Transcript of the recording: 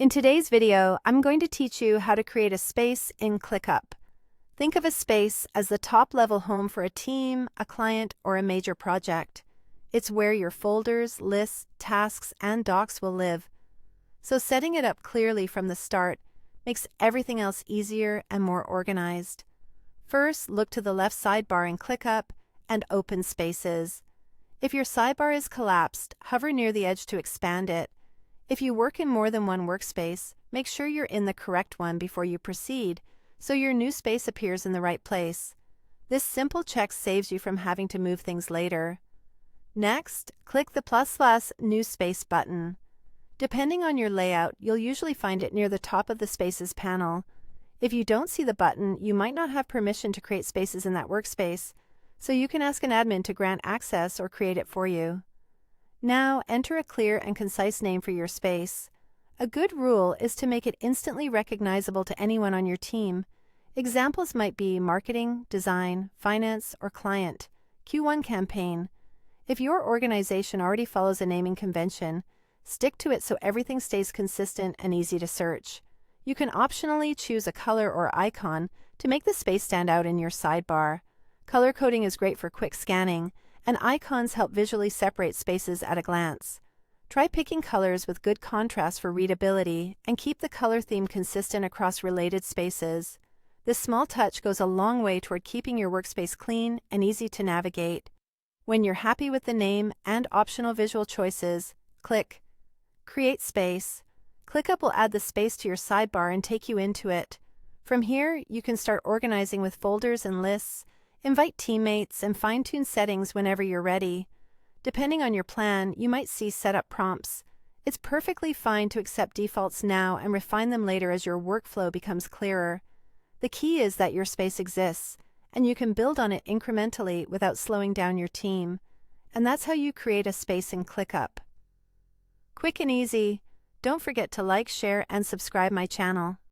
In today's video, I'm going to teach you how to create a space in ClickUp. Think of a space as the top-level home for a team, a client, or a major project. It's where your folders, lists, tasks, and docs will live. So setting it up clearly from the start makes everything else easier and more organized. First, look to the left sidebar in ClickUp and open Spaces. If your sidebar is collapsed, hover near the edge to expand it. If you work in more than one workspace, make sure you're in the correct one before you proceed, so your new space appears in the right place. This simple check saves you from having to move things later. Next, click the +/New Space button. Depending on your layout, you'll usually find it near the top of the Spaces panel. If you don't see the button, you might not have permission to create spaces in that workspace, so you can ask an admin to grant access or create it for you. Now, enter a clear and concise name for your space. A good rule is to make it instantly recognizable to anyone on your team. Examples might be marketing, design, finance, or client. Q1 campaign. If your organization already follows a naming convention, stick to it so everything stays consistent and easy to search. You can optionally choose a color or icon to make the space stand out in your sidebar. Color coding is great for quick scanning, and icons help visually separate spaces at a glance. Try picking colors with good contrast for readability and keep the color theme consistent across related spaces. This small touch goes a long way toward keeping your workspace clean and easy to navigate. When you're happy with the name and optional visual choices, click Create Space. ClickUp will add the space to your sidebar and take you into it. From here, you can start organizing with folders and lists, invite teammates, and fine-tune settings whenever you're ready. Depending on your plan, you might see setup prompts. It's perfectly fine to accept defaults now and refine them later as your workflow becomes clearer. The key is that your space exists, and you can build on it incrementally without slowing down your team. And that's how you create a space in ClickUp. Quick and easy. Don't forget to like, share, and subscribe my channel.